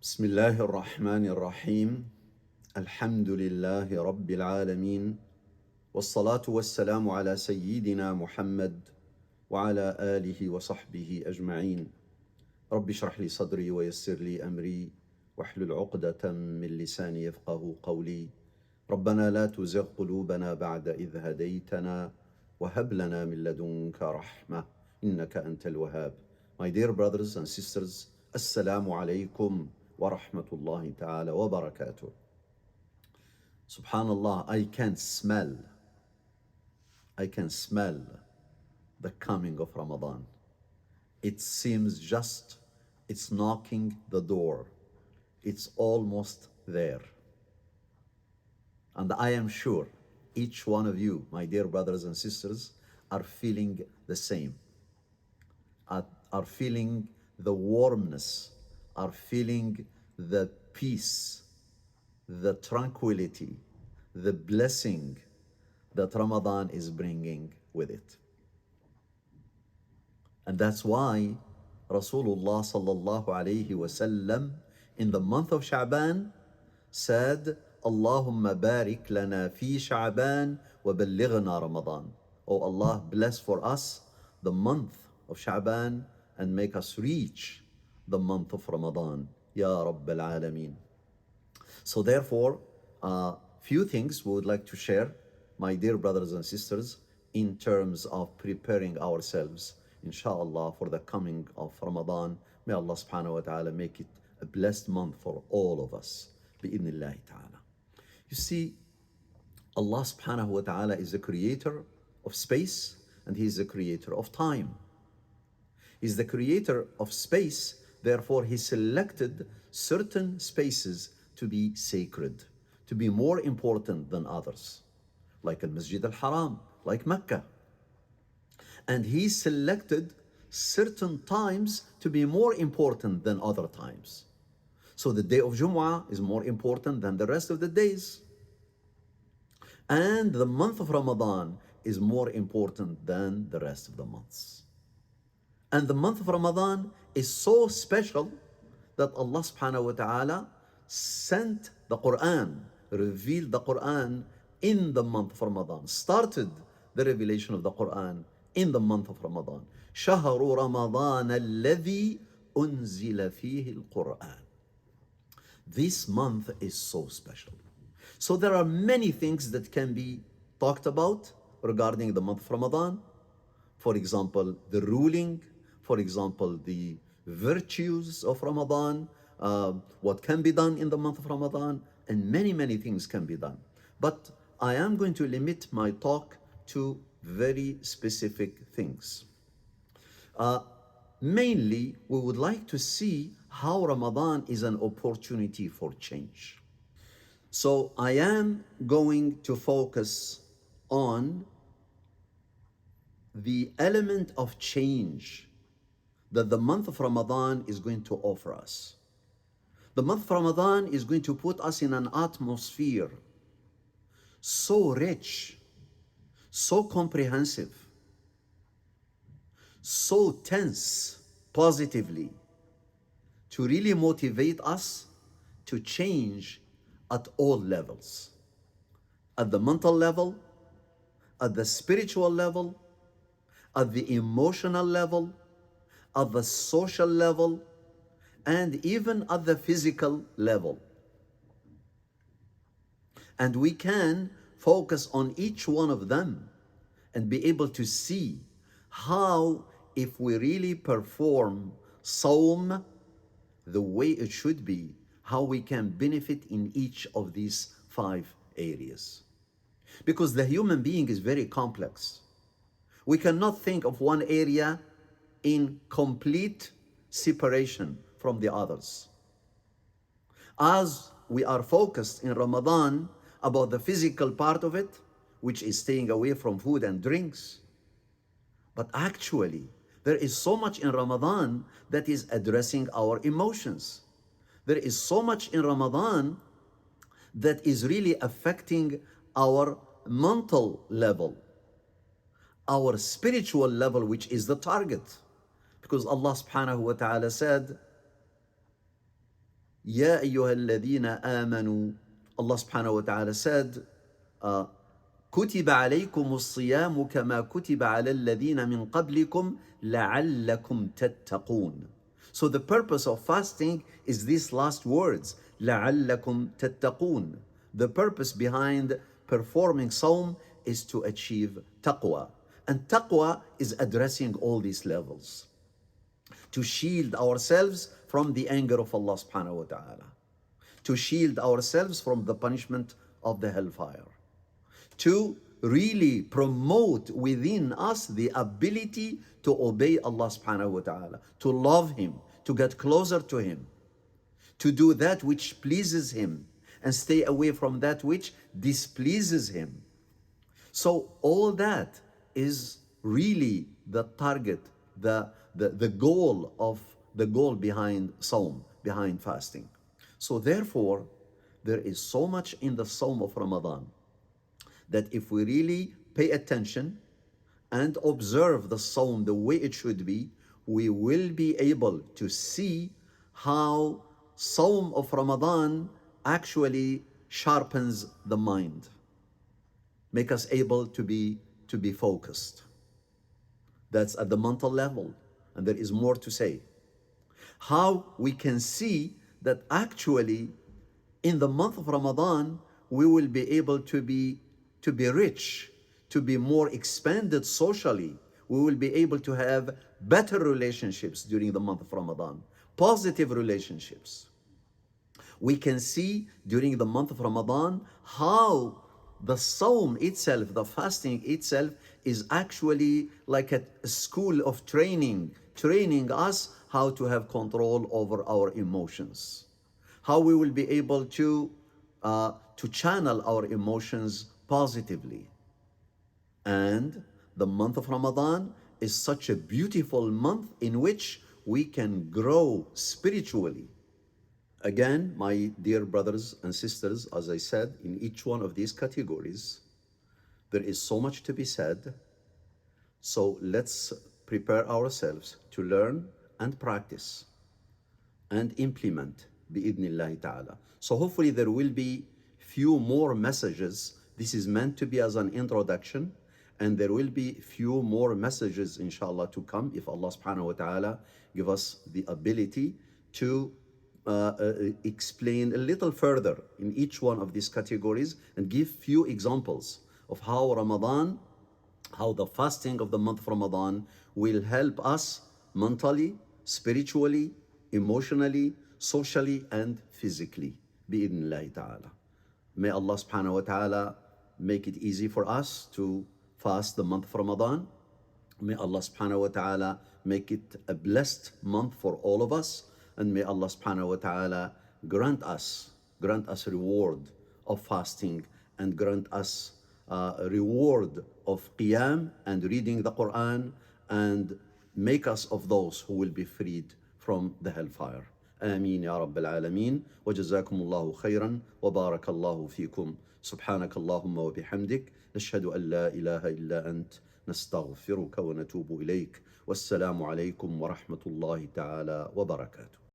بسم الله الرحمن الرحيم الحمد لله رب العالمين والصلاة والسلام على سيدنا محمد وعلى آله وصحبه أجمعين. رب اشرح لي صدري ويسر لي أمري واحلل عقدة من لساني يفقه قولي. ربنا لا تزغ قلوبنا بعد إذ هديتنا وهب لنا من لدنك رحمة إنك أنت الوهاب. My dear brothers and sisters, Assalamu alaikum wa rahmatullahi ta'ala wa barakatuh. Subhanallah, I can smell the coming of Ramadan. It seems just, it's knocking the door. It's almost there. And I am sure each one of you, my dear brothers and sisters, are feeling the same, are feeling the warmness, are feeling the peace, the tranquility, the blessing that Ramadan is bringing with it. And that's why Rasulullah sallallahu alayhi wasallam in the month of Sha'ban said, Allahumma barik lana fi Sha'ban wa ballighna Ramadan. Oh Allah, bless for us the month of Sha'ban and make us reach the month of Ramadan. Ya Rabbil Alameen. So therefore, few things we would like to share, my dear brothers and sisters, in terms of preparing ourselves, inshallah, for the coming of Ramadan. May Allah subhanahu wa ta'ala make it a blessed month for all of us. Bi-idhnillahi ta'ala. You see, Allah subhanahu wa ta'ala is the creator of space and He is the creator of time. He's the creator of space, therefore He selected certain spaces to be sacred, to be more important than others, like Al-Masjid Al-Haram, like Mecca. And He selected certain times to be more important than other times. So the day of Jumu'ah is more important than the rest of the days. And the month of Ramadan is more important than the rest of the months. And the month of Ramadan is so special that Allah subhanahu wa ta'ala sent the Quran, revealed the Quran in the month of Ramadan, started the revelation of the Quran in the month of Ramadan. شهر رمضان الذي أنزل فيه القرآن. This month is so special. So there are many things that can be talked about regarding the month of Ramadan. For example, the ruling, for example, the virtues of Ramadan, what can be done in the month of Ramadan, and many, many things can be done. But I am going to limit my talk to very specific things. Mainly, we would like to see how Ramadan is an opportunity for change. So I am going to focus on the element of change that the month of Ramadan is going to offer us. The month of Ramadan is going to put us in an atmosphere so rich, so comprehensive, so tense positively, to really motivate us to change at all levels. At the mental level, at the spiritual level, at the emotional level, at the social level, and even at the physical level. And we can focus on each one of them and be able to see how, if we really perform Sawm the way it should be, how we can benefit in each of these 5 areas. Because the human being is very complex. We cannot think of one area in complete separation from the others. As we are focused in Ramadan about the physical part of it, which is staying away from food and drinks, but actually there is so much in Ramadan that is addressing our emotions. There is so much in Ramadan that is really affecting our mental level, our spiritual level, which is the target. Because Allah subhanahu wa ta'ala said, يا أيها الذين آمنوا, Allah subhanahu wa ta'ala said, كتب عليكم الصيام كما كتب على الذين من قبلكم لعلكم تتقون. So the purpose of fasting is these last words, لعلكم تتقون. The purpose behind performing Sawm is to achieve taqwa. And taqwa is addressing all these levels. To shield ourselves from the anger of Allah subhanahu wa ta'ala. To shield ourselves from the punishment of the hellfire. To really promote within us the ability to obey Allah subhanahu wa ta'ala, to love Him, to get closer to Him, to do that which pleases Him and stay away from that which displeases Him. So all that is really the target, the goal behind Sawm, behind fasting. So therefore, there is so much in the Sawm of Ramadan that if we really pay attention and observe the Sawm the way it should be, we will be able to see how Sawm of Ramadan actually sharpens the mind, make us able to be focused. That's at the mental level, and there is more to say. How we can see that actually in the month of Ramadan we will be able to be rich, to be more expanded socially. We will be able to have better relationships during the month of Ramadan, positive relationships. We can see during the month of Ramadan how the Sawm itself, the fasting itself, is actually like a school of training us how to have control over our emotions, how we will be able to channel our emotions positively. And the month of Ramadan is such a beautiful month in which we can grow spiritually. Again, my dear brothers and sisters, as I said, in each one of these categories, there is so much to be said. So let's prepare ourselves to learn and practice and implement bi'idhnillahi ta'ala. So hopefully there will be few more messages. This is meant to be as an introduction, and there will be few more messages inshallah to come if Allah subhanahu wa ta'ala give us the ability to explain a little further in each one of these categories and give few examples of how Ramadan, how the fasting of the month of Ramadan will help us mentally, spiritually, emotionally, socially, and physically. Bi-idhnillahi ta'ala. May Allah subhanahu wa ta'ala make it easy for us to fast the month of Ramadan. May Allah subhanahu wa ta'ala make it a blessed month for all of us. And may Allah subhanahu wa ta'ala grant us reward of fasting, and grant us reward of qiyam and reading the Quran, and make us of those who will be freed from the hellfire. آمين يا رب العالمين وجزاكم الله خيرا وبارك الله فيكم سبحانك اللهم وبحمدك نشهد أن لا إله إلا أنت نستغفرك ونتوب إليك والسلام عليكم ورحمة الله تعالى وبركاته.